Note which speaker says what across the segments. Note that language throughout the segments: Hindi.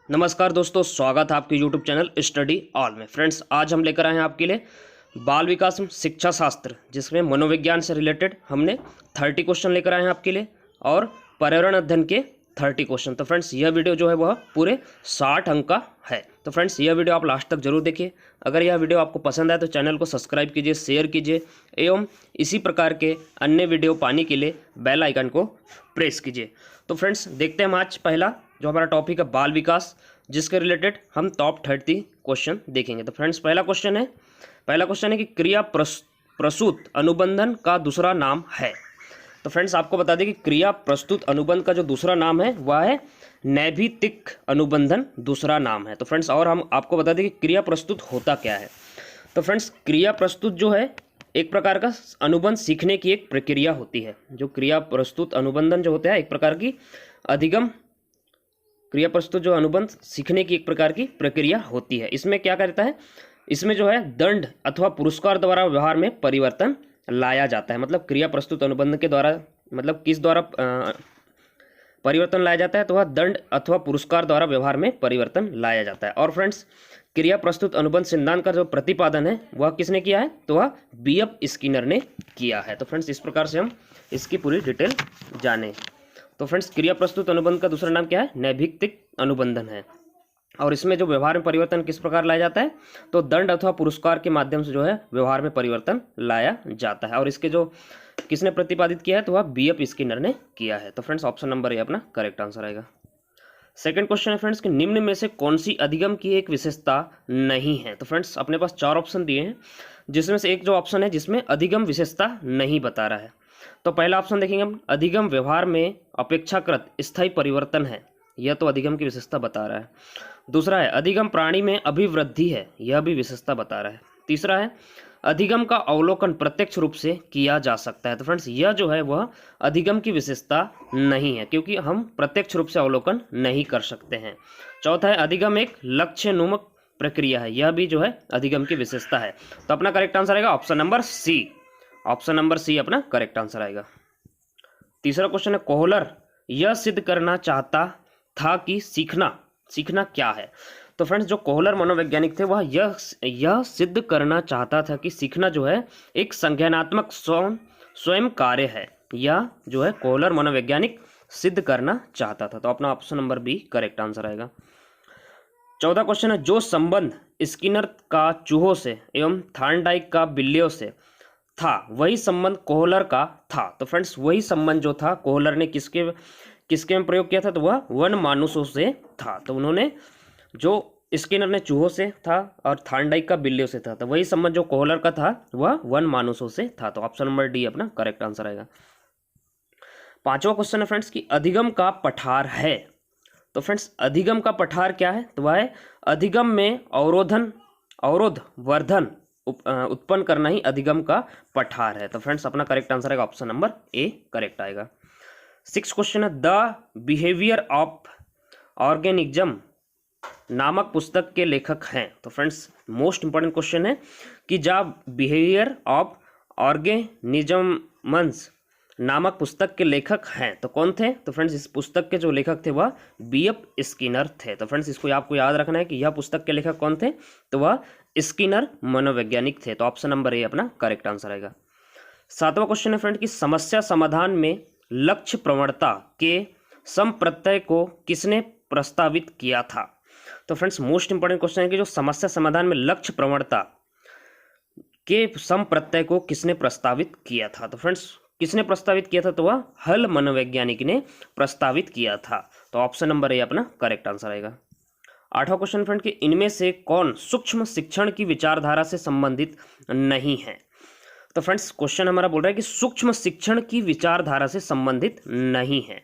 Speaker 1: नमस्कार दोस्तों, स्वागत है आपके YouTube चैनल स्टडी ऑल में। फ्रेंड्स, आज हम लेकर आए हैं आपके लिए बाल विकास शिक्षा शास्त्र, जिसमें मनोविज्ञान से रिलेटेड हमने 30 क्वेश्चन लेकर आए हैं आपके लिए और पर्यावरण अध्ययन के 30 क्वेश्चन। तो फ्रेंड्स, यह वीडियो जो है वह पूरे 60 अंक का है। तो फ्रेंड्स, यह वीडियो आप लास्ट तक जरूर देखिए। अगर यह वीडियो आपको पसंद आए तो चैनल को सब्सक्राइब कीजिए, शेयर कीजिए एवं इसी प्रकार के अन्य वीडियो पाने के लिए बेल आइकन को प्रेस कीजिए। तो फ्रेंड्स, देखते हैं हम आज पहला जो हमारा टॉपिक है बाल विकास, जिसके रिलेटेड हम टॉप 30 क्वेश्चन देखेंगे। तो फ्रेंड्स, पहला क्वेश्चन है कि क्रिया प्रस्तुत अनुबंधन का दूसरा नाम है। तो फ्रेंड्स, आपको बता दें कि क्रिया प्रस्तुत अनुबंध का जो दूसरा नाम है वह है नैभित्तिक अनुबंधन दूसरा नाम है। तो फ्रेंड्स, और हम आपको बता दें कि क्रिया प्रस्तुत होता क्या है। तो फ्रेंड्स, क्रिया प्रस्तुत जो है एक प्रकार का अनुबंध सीखने की एक प्रक्रिया होती है। जो क्रिया प्रस्तुत अनुबंधन जो होता है एक प्रकार की अधिगम क्रिया प्रस्तुत जो अनुबंध सीखने की एक प्रकार की प्रक्रिया होती है। इसमें क्या करता है, इसमें जो है दंड अथवा पुरस्कार द्वारा व्यवहार में परिवर्तन लाया जाता है। मतलब क्रिया प्रस्तुत अनुबंध के द्वारा मतलब किस द्वारा परिवर्तन लाया जाता है, तो वह दंड अथवा पुरस्कार द्वारा व्यवहार में परिवर्तन लाया जाता है। और फ्रेंड्स, क्रिया प्रस्तुत अनुबंध सिद्धांत का जो प्रतिपादन है वह किसने किया है, तो वह B.F. स्किनर ने किया है। तो फ्रेंड्स, इस प्रकार से हम इसकी पूरी डिटेल जाने। तो फ्रेंड्स, क्रिया प्रस्तुत अनुबंध का दूसरा नाम क्या है, नैभित्तिक अनुबंधन है। और इसमें जो व्यवहार में परिवर्तन किस प्रकार लाया जाता है, तो दंड अथवा पुरस्कार के माध्यम से जो है व्यवहार में परिवर्तन लाया जाता है। और इसके जो किसने प्रतिपादित किया है, तो वह B.F. स्किनर ने किया है। तो फ्रेंड्स, ऑप्शन नंबर ए अपना करेक्ट आंसर आएगा। सेकंड क्वेश्चन है फ्रेंड्स कि निम्न में से कौन सी अधिगम की एक विशेषता नहीं है। तो फ्रेंड्स, अपने पास 4 ऑप्शन दिए हैं, जिसमें से एक जो ऑप्शन है जिसमें अधिगम विशेषता नहीं बता रहा है। तो पहला ऑप्शन देखेंगे हम, अधिगम व्यवहार में अपेक्षाकृत स्थायी परिवर्तन है, यह तो अधिगम की विशेषता बता रहा है। दूसरा है अधिगम प्राणी में अभिवृद्धि है, यह भी विशेषता बता रहा है। तीसरा है अधिगम का अवलोकन प्रत्यक्ष रूप से किया जा सकता है। तो फ्रेंड्स, यह जो है वह अधिगम की विशेषता नहीं है, क्योंकि हम प्रत्यक्ष रूप से अवलोकन नहीं कर सकते हैं। चौथा है अधिगम एक लक्ष्यन्मुख प्रक्रिया है, यह भी जो है अधिगम की विशेषता है। तो अपना करेक्ट आंसर आएगा option number C. Option number C अपना करेक्ट आंसर आएगा। तीसरा क्वेश्चन है कोहलर यह सिद्ध करना चाहता था कि सीखना क्या है। तो फ्रेंड्स, जो कोहलर मनोवैज्ञानिक थे वह यह सिद्ध करना चाहता था कि सीखना जो है एक संज्ञानात्मक स्वयं कार्य है। यह जो है कोहलर मनोवैज्ञानिक सिद्ध करना चाहता था। तो अपना option number B correct answer आएगा। 14 क्वेश्चन है जो संबंध स्किनर का चूहों से एवं थॉर्नडाइक का बिल्लियों से था वही संबंध कोहलर का था। तो फ्रेंड्स, वही संबंध जो था कोहलर ने किसके में प्रयोग किया था, तो वह वन मानुषों से था। तो उन्होंने जो स्किनर ने चूहों से था और थॉर्नडाइक का बिल्लियों से था, तो वही संबंध जो कोहलर का था वह वन मानुषों से था। तो ऑप्शन नंबर डी अपना करेक्ट आंसर आएगा। 5वां क्वेश्चन है फ्रेंड्स कि अधिगम का पठार है। तो फ्रेंड्स, अधिगम का पठार क्या है, तो वह है अधिगम में अवरोध वर्धन उत्पन्न करना ही अधिगम का पठार है। तो फ्रेंड्स, अपना करेक्ट आंसर आएगा ऑप्शन नंबर ए करेक्ट आएगा। 6 क्वेश्चन है द बिहेवियर ऑफ ऑर्गेनिज्म नामक पुस्तक के लेखक हैं। तो फ्रेंड्स, मोस्ट इंपॉर्टेंट क्वेश्चन है कि जब बिहेवियर ऑफ ऑर्गेनिजम्स नामक पुस्तक के लेखक हैं तो कौन थे। तो फ्रेंड्स, इस पुस्तक के जो लेखक थे वह B.F. स्किनर थे। तो फ्रेंड्स, इसको आपको याद रखना है कि यह पुस्तक के लेखक कौन थे, तो वह स्किनर मनोवैज्ञानिक थे। तो ऑप्शन नंबर ए अपना करेक्ट आंसर आएगा। 7वां क्वेश्चन है फ्रेंड कि समस्या समाधान में लक्ष्य प्रवणता के समप्रत्यय को किसने प्रस्तावित किया था। तो फ्रेंड्स, मोस्ट इंपॉर्टेंट क्वेश्चन है कि जो समस्या समाधान में लक्ष्य प्रवणता के समप्रत्यय को किसने प्रस्तावित किया था। तो फ्रेंड्स, किसने प्रस्तावित किया था, तो वह हल मनोवैज्ञानिक ने प्रस्तावित किया था। तो ऑप्शन नंबर ए अपना करेक्ट आंसर आएगा। 8वां क्वेश्चन फ्रेंड कि इनमें से कौन सूक्ष्म शिक्षण की विचारधारा से संबंधित नहीं है। तो फ्रेंड्स, क्वेश्चन हमारा बोल रहा है कि सूक्ष्म शिक्षण की विचारधारा से संबंधित नहीं है।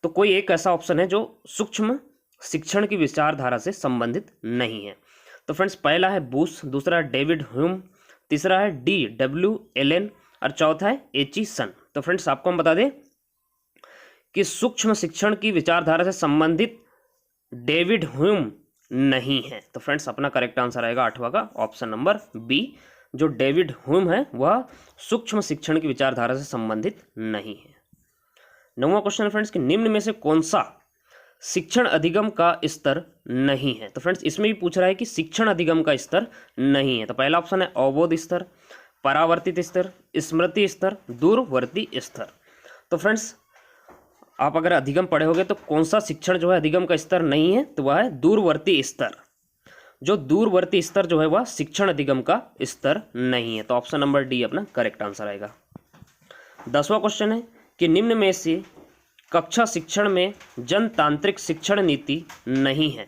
Speaker 1: तो कोई एक ऐसा ऑप्शन है जो सूक्ष्म शिक्षण की विचारधारा से संबंधित नहीं है। तो फ्रेंड्स, पहला है बूस, दूसरा है डेविड ह्यूम, तीसरा है D.W. एलेन और चौथा है H.E. सन। तो फ्रेंड्स, आपको हम बता दें कि सूक्ष्म शिक्षण की विचारधारा से संबंधित डेविड ह्यूम नहीं है। तो फ्रेंड्स, अपना करेक्ट आंसर आएगा 8वां का ऑप्शन नंबर बी। जो डेविड ह्यूम है वह सूक्ष्म शिक्षण की विचारधारा से संबंधित नहीं है। 9वां क्वेश्चन फ्रेंड्स कि निम्न में से कौन सा शिक्षण अधिगम का स्तर नहीं है। तो फ्रेंड्स इसमें भी पूछ रहा है कि शिक्षण अधिगम का स्तर नहीं है। तो पहला ऑप्शन है अवबोध स्तर, परावर्तित स्तर, स्मृति स्तर, दूरवर्ती स्तर। तो फ्रेंड्स आप अगर अधिगम पढ़े होगे तो कौन सा शिक्षण जो है अधिगम का स्तर नहीं है, तो वह है दूरवर्ती स्तर। जो दूरवर्ती स्तर जो है वह शिक्षण अधिगम का स्तर नहीं है। तो ऑप्शन नंबर डी अपना करेक्ट आंसर आएगा। 10वां क्वेश्चन है कि निम्न में से कक्षा शिक्षण में जनतांत्रिक शिक्षण नीति नहीं है।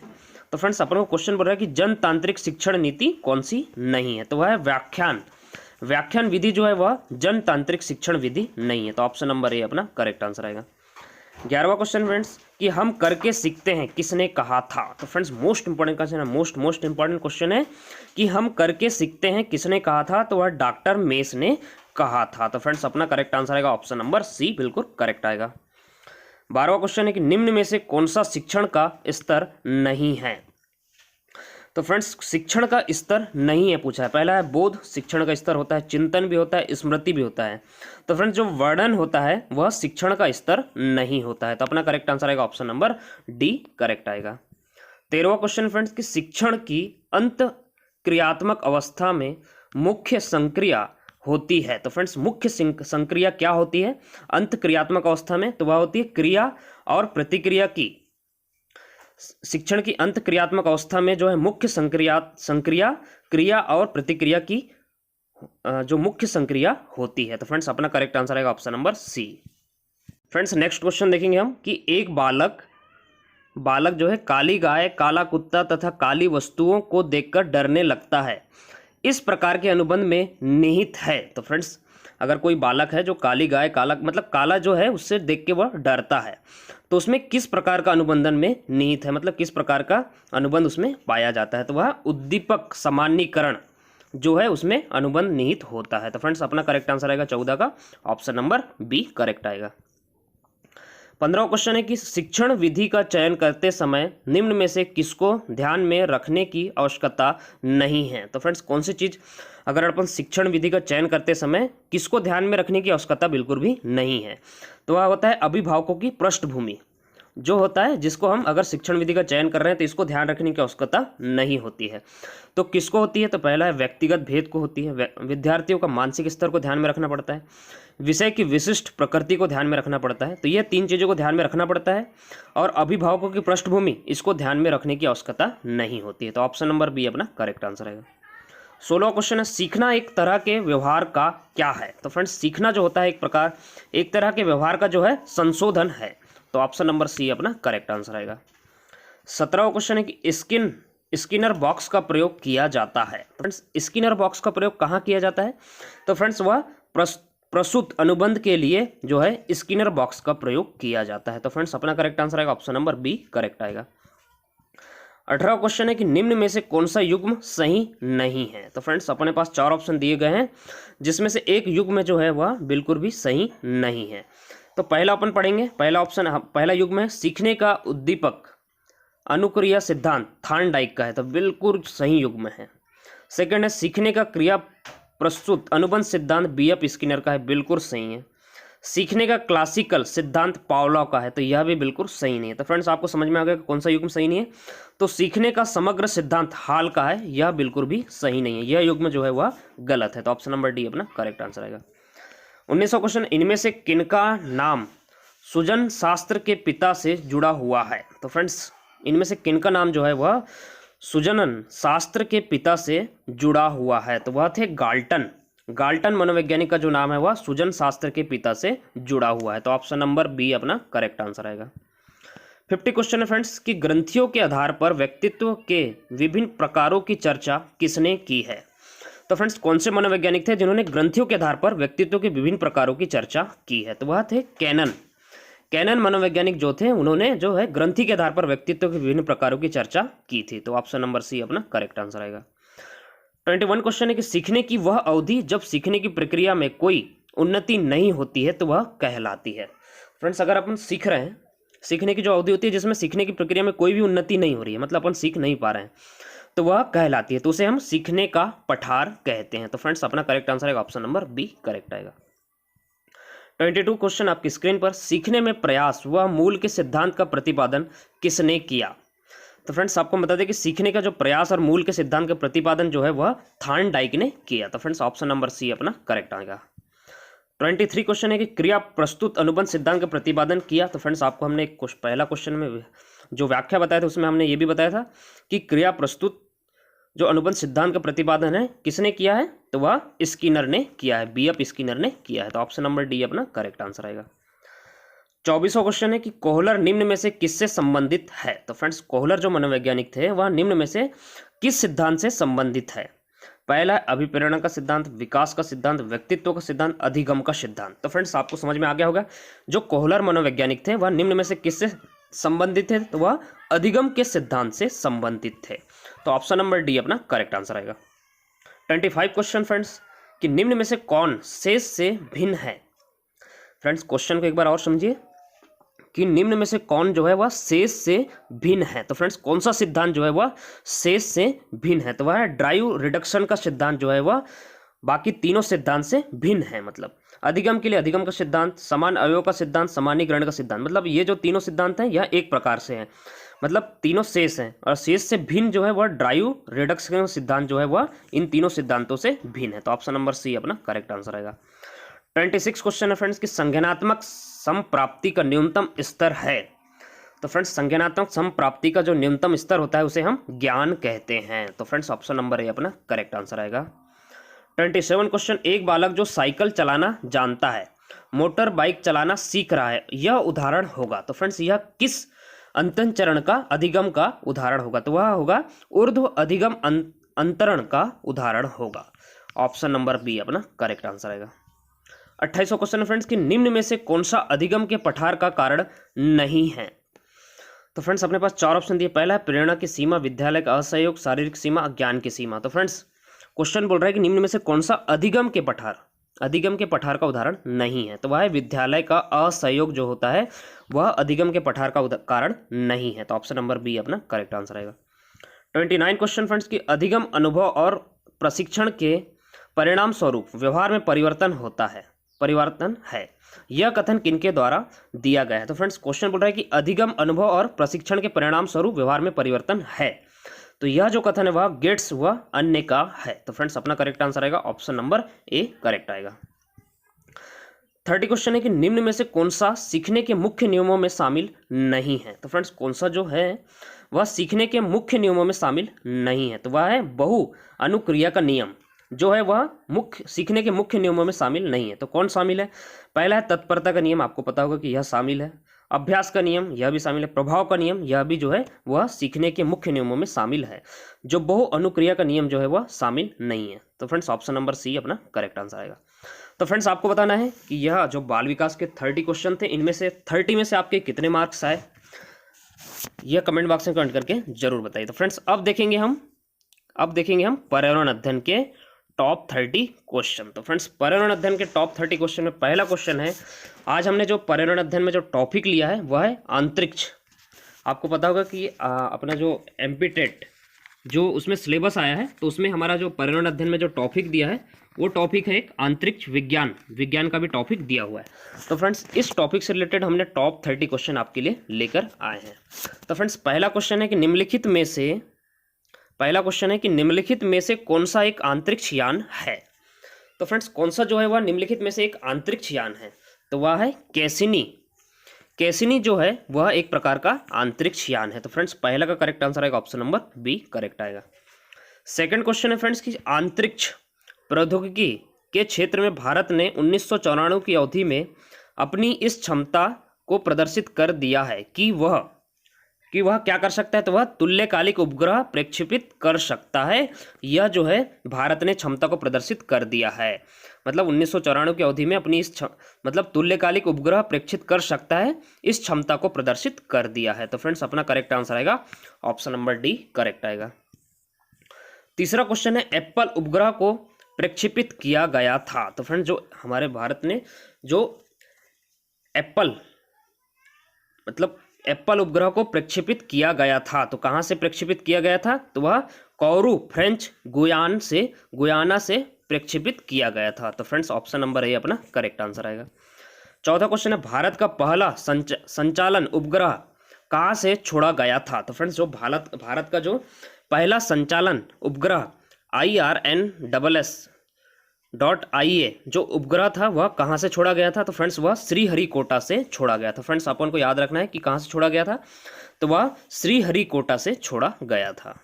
Speaker 1: तो फ्रेंड्स अपन को क्वेश्चन बोल रहा है कि जनतांत्रिक शिक्षण नीति कौन सी नहीं है, तो वह है व्याख्यान विधि जो है वह जनतांत्रिक शिक्षण विधि नहीं है। तो ऑप्शन नंबर ए अपना करेक्ट आंसर आएगा। 11वां क्वेश्चन फ्रेंड्स कि हम करके सीखते हैं किसने कहा था। तो फ्रेंड्स मोस्ट इंपॉर्टेंट क्वेश्चन है, मोस्ट इंपॉर्टेंट क्वेश्चन है कि हम करके सीखते हैं किसने कहा था, तो वह डॉक्टर मेस ने कहा था। तो फ्रेंड्स अपना करेक्ट आंसर आएगा ऑप्शन नंबर सी, बिल्कुल करेक्ट आएगा। 12वां क्वेश्चन है कि निम्न में से कौन सा शिक्षण का स्तर नहीं है। तो फ्रेंड्स शिक्षण का स्तर नहीं है पूछा है। पहला है बोध, शिक्षण का स्तर होता है, चिंतन भी होता है, स्मृति भी होता है। तो फ्रेंड्स जो वर्णन होता है वह शिक्षण का स्तर नहीं होता है। तो अपना करेक्ट आंसर आएगा ऑप्शन नंबर डी करेक्ट आएगा। 13वां क्वेश्चन फ्रेंड्स कि शिक्षण की अंत क्रियात्मक अवस्था में मुख्य संक्रिया होती है। तो फ्रेंड्स मुख्य संक्रिया क्या होती है अंत क्रियात्मक अवस्था में, तो वह होती है क्रिया और प्रतिक्रिया की। शिक्षण की अंत क्रियात्मक अवस्था में जो है मुख्य संक्रिया क्रिया और प्रतिक्रिया की जो मुख्य संक्रिया होती है। तो फ्रेंड्स अपना करेक्ट आंसर आएगा option number C. Friends next question देखेंगे हम कि एक बालक जो है काली गाय, काला कुत्ता तथा काली वस्तुओं को देखकर डरने लगता है, इस प्रकार के अनुबंध में निहित है। तो फ्रेंड्स अगर कोई बालक है जो काली गाय, काला मतलब काला जो है उससे देख के वह डरता है, तो उसमें किस प्रकार का अनुबंधन में निहित है, मतलब किस प्रकार का अनुबंध उसमें पाया जाता है, तो वह उद्दीपक सामान्यीकरण जो है उसमें अनुबंध निहित होता है। तो फ्रेंड्स अपना करेक्ट आंसर आएगा 14 का ऑप्शन नंबर बी करेक्ट आएगा। 15वां क्वेश्चन है कि शिक्षण विधि का चयन करते समय निम्न में से किसको ध्यान में रखने की आवश्यकता नहीं है। तो फ्रेंड्स कौन सी चीज़ अगर अपन शिक्षण विधि का चयन करते समय किसको ध्यान में रखने की आवश्यकता बिल्कुल भी नहीं है, तो वह होता है अभिभावकों की पृष्ठभूमि जो होता है, जिसको हम अगर शिक्षण विधि का चयन कर रहे हैं तो इसको ध्यान रखने की आवश्यकता नहीं होती है। तो किसको होती है, तो पहला है व्यक्तिगत भेद को होती है, विद्यार्थियों का मानसिक स्तर को ध्यान में रखना पड़ता है, विषय की विशिष्ट प्रकृति को ध्यान में रखना पड़ता है। तो ये 3 चीज़ों को ध्यान में रखना पड़ता है और अभिभावकों की पृष्ठभूमि इसको ध्यान में रखने की आवश्यकता नहीं होती है। तो ऑप्शन नंबर बी अपना करेक्ट आंसर आएगा। 16वां क्वेश्चन है सीखना एक तरह के व्यवहार का क्या है। तो फ्रेंड्स सीखना जो होता है एक तरह के व्यवहार का जो है संशोधन है। तो ऑप्शन नंबर सी अपना करेक्ट आंसर आएगा। 17वां क्वेश्चन है कि स्किनर बॉक्स का प्रयोग किया जाता है। फ्रेंड्स स्किनर बॉक्स का प्रयोग कहाँ किया जाता है, तो फ्रेंड्स वह प्रस्तुत अनुबंध के लिए जो है स्किनर बॉक्स का प्रयोग किया जाता है। तो फ्रेंड्स अपना करेक्ट आंसर आएगा ऑप्शन नंबर बी करेक्ट आएगा। 18वां क्वेश्चन है कि निम्न में से कौन सा युग्म सही नहीं है। तो फ्रेंड्स अपने पास 4 ऑप्शन दिए गए हैं जिसमें से एक युग्म जो है वह बिल्कुल भी सही नहीं है। तो पहला अपन पढ़ेंगे, पहला युग्म है सीखने का उद्दीपक अनुक्रिया सिद्धांत थार्नडाइक का है, तो बिल्कुल सही युग्म है। सेकंड है सीखने का क्रिया प्रस्तुत अनुबंध सिद्धांत बीएफ स्किनर का है, बिल्कुल सही है। सीखने का क्लासिकल सिद्धांत पावलोव का है, तो यह भी बिल्कुल सही नहीं है। तो फ्रेंड्स आपको समझ में आ गया कि कौन सा युग्म सही नहीं है। तो सीखने का समग्र सिद्धांत हाल का है, यह बिल्कुल भी सही नहीं है, यह युग्म जो है वह गलत है। तो ऑप्शन नंबर डी अपना करेक्ट आंसर आएगा। 19वां क्वेश्चन इनमें से किनका नाम सुजन शास्त्र के पिता से जुड़ा हुआ है। तो फ्रेंड्स इनमें से किनका नाम जो है वह सुजनन शास्त्र के पिता से जुड़ा हुआ है, तो वह थे गाल्टन मनोवैज्ञानिक का जो नाम है वह सुजन शास्त्र के पिता से जुड़ा हुआ है। तो ऑप्शन नंबर बी अपना करेक्ट आंसर आएगा। 50 क्वेश्चन है फ्रेंड्स कि ग्रंथियों के आधार पर व्यक्तित्व के विभिन्न प्रकारों की चर्चा किसने की है। तो फ्रेंड्स कौन से मनोवैज्ञानिक थे जिन्होंने ग्रंथियों के आधार पर व्यक्तित्व के विभिन्न प्रकारों की चर्चा की है, तो वह थे कैनन मनोवैज्ञानिक जो थे, उन्होंने जो है ग्रंथि के आधार पर व्यक्तित्व के विभिन्न प्रकारों की चर्चा की थी। तो ऑप्शन नंबर सी अपना करेक्ट आंसर आएगा। 21 क्वेश्चन है कि सीखने की वह अवधि जब सीखने की प्रक्रिया में कोई उन्नति नहीं होती है तो वह कहलाती है। फ्रेंड्स अगर अपन सीख रहे हैं, सीखने की जो अवधि होती है जिसमें सीखने की प्रक्रिया में कोई भी उन्नति नहीं हो रही है, मतलब अपन सीख नहीं पा रहे हैं, तो वह कहलाती है, तो उसे हम सीखने का पठार कहते हैं। तो फ्रेंड्स अपना करेक्ट आंसर आएगा ऑप्शन नंबर बी करेक्ट आएगा। 22 क्वेश्चन आपकी स्क्रीन पर, सीखने में प्रयास व मूल के सिद्धांत का प्रतिपादन किसने किया? तो फ्रेंड्स आपको बता दें कि सीखने का जो प्रयास और मूल के सिद्धांत का प्रतिपादन जो है वह थॉर्नडाइक ने किया। तो फ्रेंड्स ऑप्शन नंबर सी अपना करेक्ट आएगा। 23 क्वेश्चन है कि क्रिया प्रस्तुत अनुबंध सिद्धांत का प्रतिपादन किया। तो फ्रेंड्स आपको हमने पहला क्वेश्चन में जो व्याख्या बताया था उसमें हमने ये भी बताया था कि क्रिया प्रस्तुत जो अनुबंध सिद्धांत का प्रतिपादन है किसने किया है, तो वह स्किनर ने किया है, बीएफ स्किनर ने किया है। तो ऑप्शन नंबर डी अपना करेक्ट आंसर आएगा। 24वां क्वेश्चन है कि कोहलर निम्न में से किससे संबंधित है? तो फ्रेंड्स कोहलर जो मनोवैज्ञानिक थे वह निम्न में से किस सिद्धांत से संबंधित है? पहला है अभिप्रेरणा का सिद्धांत, विकास का सिद्धांत, व्यक्तित्व का सिद्धांत, अधिगम का सिद्धांत। तो फ्रेंड्स आपको समझ में आ गया होगा जो कोहलर मनोवैज्ञानिक थे वह निम्न में से किससे संबंधित थे, तो वह अधिगम के सिद्धांत से संबंधित थे। तो ऑप्शन नंबर डी अपना करेक्ट आंसर आएगा। 25 क्वेश्चन फ्रेंड्स कि निम्न में से कौन शेष से भिन्न है? फ्रेंड्स क्वेश्चन को एक बार और समझिए कि निम्न में से कौन जो है वह शेष से भिन्न है। तो फ्रेंड्स कौन सा सिद्धांत जो है वह शेष से भिन्न है, तो वह ड्राइव रिडक्शन का सिद्धांत जो है वह बाकी तीनों सिद्धांत से भिन्न है। मतलब अधिगम के लिए अधिगम का सिद्धांत, समान अवयव का सिद्धांत, सामान्यीकरण का सिद्धांत, मतलब ये जो तीनों सिद्धांत हैं यह एक प्रकार से हैं, मतलब तीनों शेष हैं, और शेष से भिन्न जो है वह ड्राइव रिडक्शन का सिद्धांत जो है वह इन तीनों सिद्धांतों से भिन्न है। तो ऑप्शन नंबर सी अपना करेक्ट आंसर आएगा। 26 क्वेश्चन है फ्रेंड्स कि संज्ञानात्मक समप्राप्ति का न्यूनतम स्तर है। तो फ्रेंड्स संज्ञानात्मक समप्राप्ति का जो न्यूनतम स्तर होता है उसे हम ज्ञान कहते हैं। तो फ्रेंड्स ऑप्शन नंबर ए अपना करेक्ट आंसर आएगा। 27 क्वेश्चन, एक बालक जो साइकिल चलाना जानता है, मोटर बाइक चलाना सीख रहा है, यह उदाहरण होगा। तो फ्रेंड्स यह किस अंतन चरण का अधिगम का उदाहरण होगा? तो वह होगा ऊर्ध्व अधिगम अंतरण का उदाहरण होगा। ऑप्शन नंबर बी अपना करेक्ट आंसर आएगा। 28वां क्वेश्चन फ्रेंड्स कि निम्न में से कौन सा अधिगम के पठार का कारण नहीं है? तो फ्रेंड्स अपने पास चार ऑप्शन दिए। पहला है प्रेरणा की सीमा, विद्यालय का असहयोग, शारीरिक सीमा, अज्ञान की सीमा। तो फ्रेंड्स क्वेश्चन बोल रहा है कि निम्न में से कौन सा अधिगम के पठार का उदाहरण नहीं है, तो वह है विद्यालय का असहयोग जो होता है वह अधिगम के पठार का कारण नहीं है। तो ऑप्शन नंबर बी अपना करेक्ट आंसर आएगा। 29 क्वेश्चन फ्रेंड्स की अधिगम अनुभव और प्रशिक्षण के परिणाम स्वरूप व्यवहार में परिवर्तन है, यह कथन किनके द्वारा दिया गया है? तो फ्रेंड्स क्वेश्चन बोल रहा है कि अधिगम अनुभव और प्रशिक्षण के परिणाम स्वरूप व्यवहार में परिवर्तन है, तो यह जो कथन है वह गेट्स व अन्य का है। तो फ्रेंड्स अपना करेक्ट आंसर आएगा ऑप्शन नंबर ए करेक्ट आएगा। 30 क्वेश्चन है कि निम्न में से कौन सा सीखने के मुख्य नियमों में शामिल नहीं है? तो फ्रेंड्स कौन सा जो है वह सीखने के मुख्य नियमों में शामिल नहीं है, तो वह है बहु अनुक्रिया का नियम जो है वह सीखने के मुख्य नियमों में शामिल नहीं है। तो कौन शामिल है? पहला है तत्परता का नियम, आपको पता होगा कि यह शामिल है। अभ्यास का नियम, यह भी शामिल है। प्रभाव का नियम, यह भी जो है वह सीखने के मुख्य नियमों में शामिल है। जो बहु अनुक्रिया का नियम जो है वह शामिल नहीं है। तो फ्रेंड्स ऑप्शन नंबर सी अपना करेक्ट आंसर आएगा। तो फ्रेंड्स आपको बताना है कि यह जो बाल विकास के 30 क्वेश्चन थे इनमें से 30 में से आपके कितने मार्क्स आए, यह कमेंट बॉक्स में कमेंट करके जरूर बताइए। तो फ्रेंड्स अब देखेंगे हम पर्यावरण अध्ययन के टॉप 30 क्वेश्चन। तो फ्रेंड्स पर्यावरण अध्ययन के टॉप 30 क्वेश्चन में पहला क्वेश्चन है, आज हमने जो पर्यावरण अध्ययन में जो टॉपिक लिया है वह है अंतरिक्ष। आपको पता होगा कि अपना जो एमपी-टेट जो उसमें सिलेबस आया है तो उसमें हमारा जो पर्यावरण अध्ययन में जो टॉपिक दिया है वो टॉपिक है एक अंतरिक्ष विज्ञान का भी टॉपिक दिया हुआ है। तो फ्रेंड्स इस टॉपिक से रिलेटेड हमने टॉप 30 क्वेश्चन आपके लिए लेकर आए हैं। तो फ्रेंड्स पहला क्वेश्चन है कि निम्नलिखित में से कौन सा एक अंतरिक्ष यान है? तो फ्रेंड्स कौन सा जो है वह निम्नलिखित में से एक अंतरिक्ष यान है, तो वह है कैसिनी जो है वह एक प्रकार का अंतरिक्ष यान है। तो फ्रेंड्स पहला का करेक्ट आंसर आएगा ऑप्शन नंबर बी करेक्ट आएगा। सेकंड क्वेश्चन है फ्रेंड्स कि अंतरिक्ष प्रौद्योगिकी के क्षेत्र में भारत ने 1994 की अवधि में अपनी इस क्षमता को प्रदर्शित कर दिया है कि वह क्या कर सकता है, तो वह तुल्यकालिक उपग्रह प्रक्षेपित कर सकता है। यह जो है भारत ने क्षमता को प्रदर्शित कर दिया है, मतलब 1994 की अवधि में अपनी मतलब तुल्यकालिक उपग्रह प्रेक्षित कर सकता है, इस क्षमता को प्रदर्शित कर दिया है। तो फ्रेंड्स अपना करेक्ट आंसर आएगा ऑप्शन नंबर डी करेक्ट आएगा। तीसरा क्वेश्चन है एप्पल उपग्रह को प्रक्षेपित किया गया था। तो फ्रेंड्स जो हमारे भारत ने जो एप्पल उपग्रह को प्रक्षेपित किया गया था, तो कहाँ से प्रक्षेपित किया गया था, तो वह कौरू फ्रेंच गुयाना से प्रक्षेपित किया गया था। तो फ्रेंड्स ऑप्शन नंबर ए अपना करेक्ट आंसर आएगा। चौथा क्वेश्चन है भारत का पहला संचालन उपग्रह कहाँ से छोड़ा गया था। तो फ्रेंड्स जो भारत का जो पहला संचालन उपग्रह IRNSS.IA जो उपग्रह था वह कहाँ से छोड़ा गया था। तो फ्रेंड्स वह श्रीहरिकोटा से छोड़ा गया था। फ्रेंड्स अपन को याद रखना है कि कहाँ से छोड़ा गया था, तो वह श्रीहरिकोटा से छोड़ा गया था।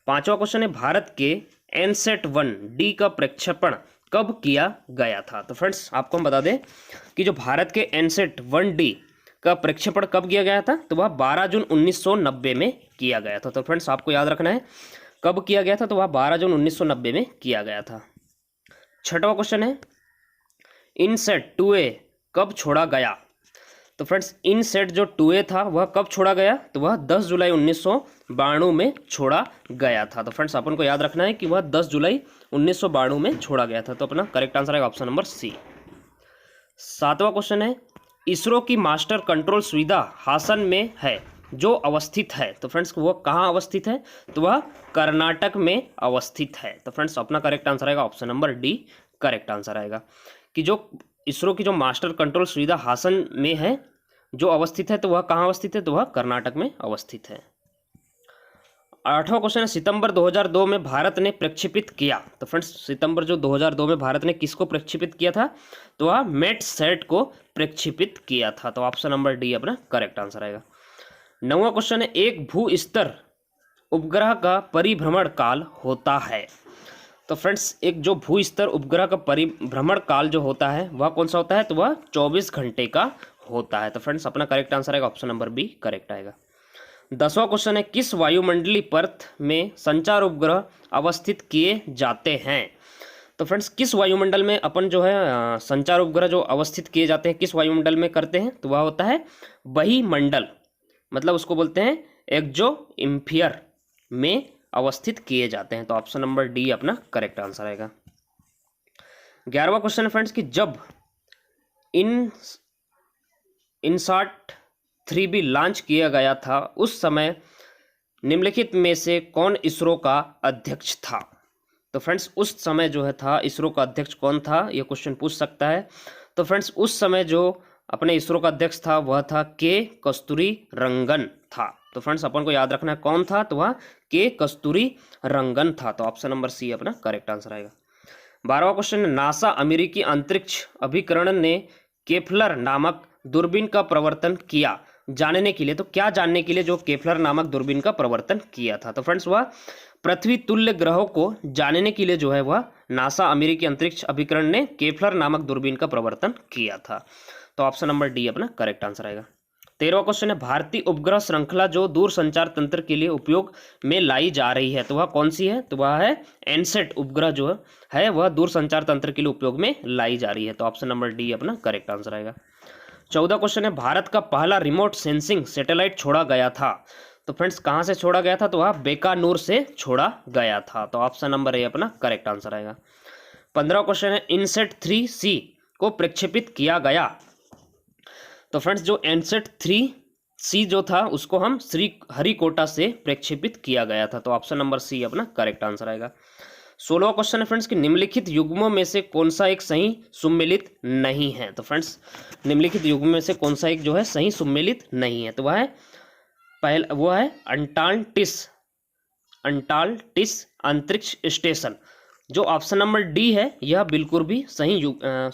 Speaker 1: पांचवा क्वेश्चन है भारत के NSAT-1D का प्रक्षेपण कब किया गया था। तो फ्रेंड्स आपको हम बता दें कि जो भारत के NSAT-1D का प्रक्षेपण कब किया गया था, तो वह 12 जून 1990 में किया गया था। तो फ्रेंड्स आपको याद रखना है कब किया गया था, तो वह 12 जून 1990 में किया गया था। छठवां क्वेश्चन है INSAT-2A कब छोड़ा गया। तो फ्रेंड्स INSAT जो 2A था वह कब छोड़ा गया, तो वह 10 जुलाई 1992 में छोड़ा गया था। तो फ्रेंड्स अपन को याद रखना है कि वह 10 जुलाई 1992 में छोड़ा गया था। तो अपना करेक्ट आंसर है ऑप्शन नंबर सी। सातवां क्वेश्चन है इसरो की मास्टर कंट्रोल सुविधा हासन में है जो अवस्थित है। तो फ्रेंड्स वो कहाँ अवस्थित है, तो वह कर्नाटक में अवस्थित है। तो फ्रेंड्स अपना करेक्ट आंसर आएगा option number D correct answer आएगा कि जो इसरो की जो मास्टर कंट्रोल सुविधा हासन में है जो अवस्थित है, तो वह कहाँ अवस्थित है, तो वह कर्नाटक में अवस्थित है। आठवां क्वेश्चन है सितंबर 2002 में भारत ने प्रक्षेपित किया। तो फ्रेंड्स सितंबर जो 2002 में भारत ने किसको प्रक्षेपित किया था, तो वह मेटसैट को प्रक्षेपित किया था। तो ऑप्शन नंबर डी अपना करेक्ट आंसर आएगा। नौवां क्वेश्चन है एक भू स्तर उपग्रह का परिभ्रमण काल होता है। तो फ्रेंड्स एक जो भू स्तर उपग्रह का परिभ्रमण काल जो होता है वह कौन सा होता है, तो वह 24 घंटे का होता है। तो फ्रेंड्स अपना करेक्ट आंसर आएगा ऑप्शन नंबर बी करेक्ट आएगा। 10वां क्वेश्चन है किस वायुमंडलीय परत में संचार उपग्रह अवस्थित किए जाते हैं। तो फ्रेंड्स किस वायुमंडल में अपन जो है संचार उपग्रह जो अवस्थित किए जाते हैं किस वायुमंडल में करते हैं, तो वह होता है बहिमंडल, मतलब उसको बोलते हैं एक्सोस्फीयर में अवस्थित किए जाते हैं। तो ऑप्शन नंबर डी अपना करेक्ट आंसर आएगा। 11वां क्वेश्चन है फ्रेंड्स कि जब INSAT-3B लॉन्च किया गया था उस समय निम्नलिखित में से कौन इसरो का अध्यक्ष था। तो फ्रेंड्स उस समय जो है था इसरो का अध्यक्ष कौन था, यह क्वेश्चन पूछ सकता है। तो फ्रेंड्स उस समय जो अपने इसरो का अध्यक्ष था वह था के कस्तूरी रंगन था। तो फ्रेंड्स अपन को याद रखना है कौन था, तो वह के कस्तूरी रंगन था। तो ऑप्शन नंबर सी अपना करेक्ट आंसर आएगा। 12वां क्वेश्चन नासा अमेरिकी अंतरिक्ष अभिकरण ने केपलर नामक दूरबीन का प्रवर्तन किया जानने के लिए, तो क्या जानने के लिए जो केपलर नामक दूरबीन का प्रवर्तन किया था। तो फ्रेंड्स वह पृथ्वी तुल्य ग्रहों को जानने के लिए जो है वह नासा अमेरिकी अंतरिक्ष अभिकरण ने केपलर नामक दूरबीन का प्रवर्तन किया था। तो ऑप्शन नंबर डी अपना करेक्ट आंसर आएगा। 13वां क्वेश्चन है भारतीय उपग्रह श्रृंखला जो दूर संचार तंत्र के लिए उपयोग में लाई जा रही है, तो वह कौन सी है, तो वह है एनसेट उपग्रह जो है वह दूर संचार तंत्र के लिए उपयोग में लाई जा रही है। तो ऑप्शन नंबर डी अपना करेक्ट आंसर आएगा। 14 क्वेश्चन है भारत का पहला रिमोट सेंसिंग सैटेलाइट छोड़ा गया था। तो फ्रेंड्स कहाँ से छोड़ा गया था, तो वह बीकानेर से छोड़ा गया था। तो ऑप्शन नंबर ए अपना करेक्ट आंसर आएगा। 15वां क्वेश्चन है INSAT-3C को प्रक्षेपित किया गया। तो फ्रेंड्स जो INSAT-3C जो था उसको हम श्रीहरिकोटा से प्रक्षेपित किया गया था। तो ऑप्शन नंबर सी अपना करेक्ट आंसर आएगा। 16वां क्वेश्चन है फ्रेंड्स कि निम्नलिखित युग्मों में से कौन सा एक सही सुमेलित नहीं है। तो फ्रेंड्स निम्नलिखित युग्म में से कौन सा एक जो है सही सुमेलित नहीं है, तो वह है वो है अंटार्कटिस अंतरिक्ष स्टेशन। जो ऑप्शन नंबर डी है यह बिल्कुल भी सही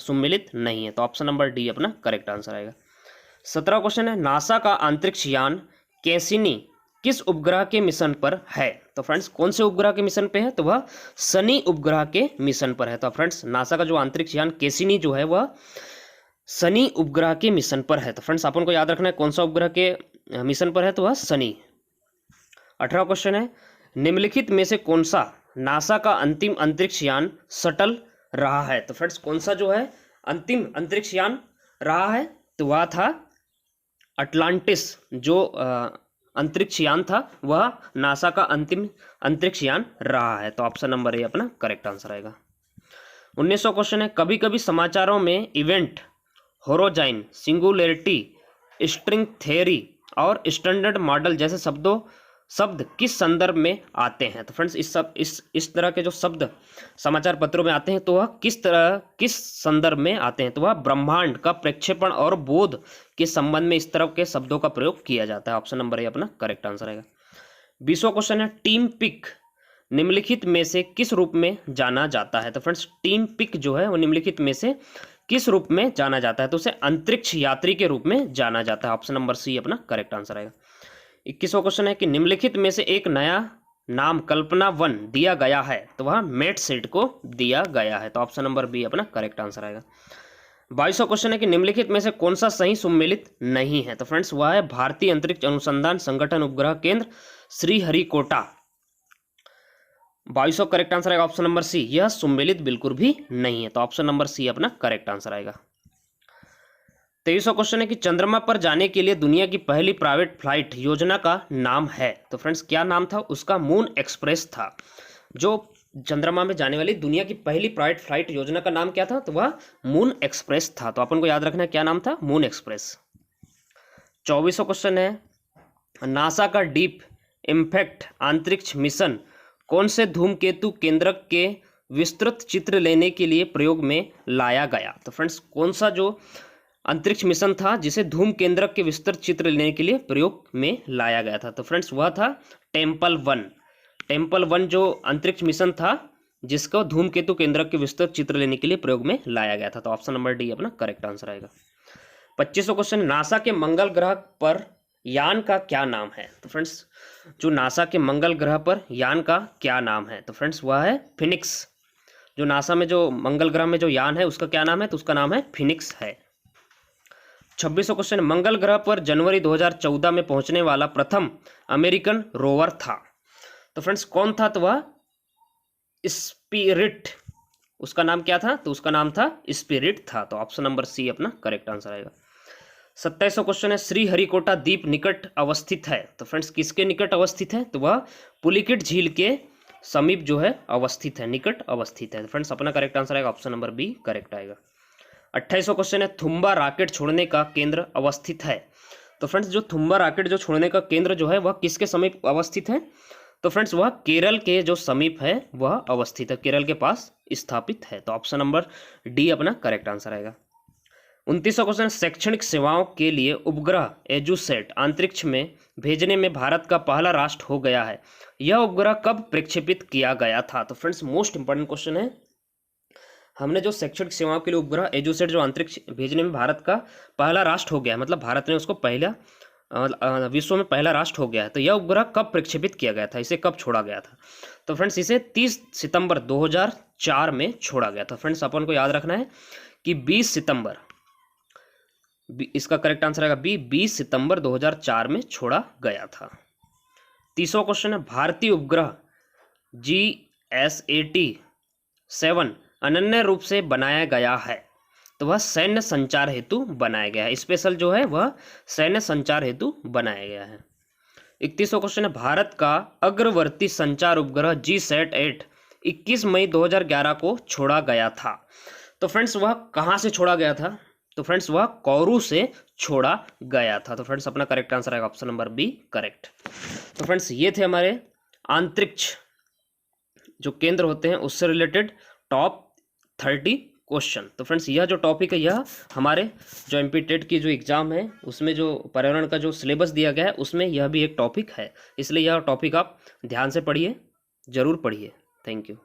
Speaker 1: सुमेलित नहीं है। तो ऑप्शन नंबर डी अपना करेक्ट आंसर आएगा। 17वां क्वेश्चन है नासा का अंतरिक्ष यान कैसिनी किस उपग्रह के मिशन पर है। तो फ्रेंड्स कौन से उपग्रह के मिशन पे है, तो वह शनि उपग्रह के मिशन पर है। तो फ्रेंड्स नासा का जो अंतरिक्ष यान कैसिनी जो है वह शनि उपग्रह के मिशन पर है। तो फ्रेंड्स अपन को याद रखना है कौन सा उपग्रह के मिशन पर है, तो वह शनि। 18वां क्वेश्चन है निम्नलिखित में से कौन सा नासा का अंतिम अंतरिक्ष यान शटल रहा है। तो फ्रेंड्स कौन सा जो है अंतिम अंतरिक्ष यान रहा है, तो वह था अटलांटिस जो अंतरिक्ष यान था वह नासा का अंतिम अंतरिक्ष यान रहा है। तो ऑप्शन नंबर ए अपना करेक्ट आंसर आएगा। 19वां क्वेश्चन है कभी कभी समाचारों में event horizon singularity string theory और स्टैंडर्ड मॉडल जैसे शब्दों शब्द किस संदर्भ में आते हैं? तो फ्रेंड्स इस तरह के जो शब्द समाचार पत्रों में आते हैं तो वह किस संदर्भ में आते हैं? तो वह ब्रह्मांड का प्रक्षेपण और बोध के संबंध में इस तरह के शब्दों का प्रयोग किया जाता है। ऑप्शन नंबर ए अपना करेक्ट आंसर आएगा। 20वां क्वेश्चन है टीम पिक निम्नलिखित में से किस रूप में जाना जाता है? तो फ्रेंड्स टीम पिक जो है वो निम्नलिखित में से किस रूप में जाना जाता है? तो उसे अंतरिक्ष यात्री के रूप में जाना जाता है। ऑप्शन नंबर सी अपना करेक्ट आंसर आएगा। 21वां क्वेश्चन है कि निम्नलिखित में से एक नया नाम कल्पना वन दिया गया है, तो वह मेट सेट को दिया गया है। तो ऑप्शन नंबर बी अपना करेक्ट आंसर आएगा। 22वां क्वेश्चन है कि निम्नलिखित में से कौन सा सही सुमेलित नहीं है? तो फ्रेंड्स वह है भारतीय अंतरिक्ष अनुसंधान संगठन उपग्रह केंद्र श्रीहरिकोटा। 22वां करेक्ट आंसर आएगा ऑप्शन नंबर सी, यह सुमेलित बिल्कुल भी नहीं है। तो ऑप्शन नंबर सी अपना करेक्ट आंसर आएगा। 23वां क्वेश्चन है कि चंद्रमा पर जाने के लिए दुनिया की पहली प्राइवेट फ्लाइट योजना का नाम है। तो फ्रेंड्स क्या नाम था उसका? मून एक्सप्रेस था। जो चंद्रमा में जाने वाली दुनिया की पहली प्राइवेट फ्लाइट योजना का नाम क्या था? तो वह मून एक्सप्रेस था। तो अपन को याद रखना है क्या नाम था? Moon Express. 24वां क्वेश्चन है नासा का डीप इम्पैक्ट अंतरिक्ष मिशन कौन से धूमकेतु केंद्रक के विस्तृत चित्र लेने के लिए प्रयोग में लाया गया? तो फ्रेंड्स कौन सा जो अंतरिक्ष मिशन था जिसे धूम केंद्रक के विस्तृत चित्र लेने के लिए प्रयोग में लाया गया था? तो फ्रेंड्स वह था टेम्पल वन जो अंतरिक्ष मिशन था जिसको धूमकेतु केंद्रक के विस्तृत चित्र लेने के लिए प्रयोग में लाया गया था। तो ऑप्शन नंबर डी अपना करेक्ट आंसर आएगा। 25वां क्वेश्चन नासा के मंगल ग्रह पर यान का क्या नाम है? तो फ्रेंड्स जो नासा के मंगल ग्रह पर यान का क्या नाम है? तो फ्रेंड्स वह है फिनिक्स। जो नासा में जो मंगल ग्रह में जो यान है उसका क्या नाम है? तो उसका नाम है फिनिक्स है। 26वां क्वेश्चन मंगल ग्रह पर जनवरी 2014 में पहुंचने वाला प्रथम अमेरिकन रोवर था। तो फ्रेंड्स कौन था? तो वह स्पिरिट। उसका नाम क्या था? तो उसका नाम था स्पिरिट था। तो ऑप्शन नंबर सी अपना करेक्ट आंसर आएगा। 27वां क्वेश्चन है श्रीहरिकोटा द्वीप निकट अवस्थित है। तो फ्रेंड्स किसके निकट अवस्थित है? तो वह पुलिकिट झील के समीप जो है अवस्थित है, निकट अवस्थित है। तो फ्रेंड्स अपना करेक्ट आंसर आएगा ऑप्शन नंबर बी करेक्ट आएगा। 28वां क्वेश्चन है थुम्बा रॉकेट छोड़ने का केंद्र अवस्थित है। तो फ्रेंड्स जो थुम्बा रॉकेट जो छोड़ने का केंद्र जो है वह किसके समीप अवस्थित है? तो फ्रेंड्स वह केरल के जो समीप है वह अवस्थित है, केरल के पास स्थापित है। तो ऑप्शन नंबर डी अपना करेक्ट आंसर आएगा। 29वां क्वेश्चन शैक्षणिक सेवाओं के लिए उपग्रह एजुसेट अंतरिक्ष में भेजने में भारत का पहला राष्ट्र हो गया है। यह उपग्रह कब प्रक्षेपित किया गया था? तो फ्रेंड्स मोस्ट इंपॉर्टेंट क्वेश्चन है। हमने जो शैक्षणिक सेवाओं के लिए उपग्रह एजुसेट जो अंतरिक्ष भेजने में भारत का पहला राष्ट्र हो गया, मतलब भारत ने उसको पहला विश्व में पहला राष्ट्र हो गया है। तो यह उपग्रह कब प्रक्षेपित किया गया था, इसे कब छोड़ा गया था? तो फ्रेंड्स इसे 30 सितंबर 2004 में छोड़ा गया था। फ्रेंड्स अपन को याद रखना है कि 20 सितंबर, इसका करेक्ट आंसर आएगा बी, 20 सितंबर 2004 में छोड़ा गया था। 30वां क्वेश्चन है भारतीय उपग्रह GSAT-7 अनन्य रूप से बनाया गया है। तो वह सैन्य संचार हेतु बनाया गया है, स्पेशल जो है वह सैन्य संचार हेतु बनाया गया है। 31वां क्वेश्चन है भारत का अग्रवर्ती संचार उपग्रह GSAT-8 21 मई 2011 को छोड़ा गया था। तो फ्रेंड्स वह कहाँ से छोड़ा गया था? तो फ्रेंड्स वह कोरू से छोड़ा गया था। तो फ्रेंड्स अपना करेक्ट आंसर आएगा ऑप्शन नंबर बी करेक्ट। तो फ्रेंड्स ये थे हमारे अंतरिक्ष जो केंद्र होते हैं उससे रिलेटेड टॉप 30 क्वेश्चन। तो फ्रेंड्स यह जो टॉपिक है यह हमारे जो एमपी-टेट की जो एग्जाम है उसमें जो पर्यावरण का जो सिलेबस दिया गया है उसमें यह भी एक टॉपिक है, इसलिए यह टॉपिक आप ध्यान से पढ़िए, जरूर पढ़िए। Thank you.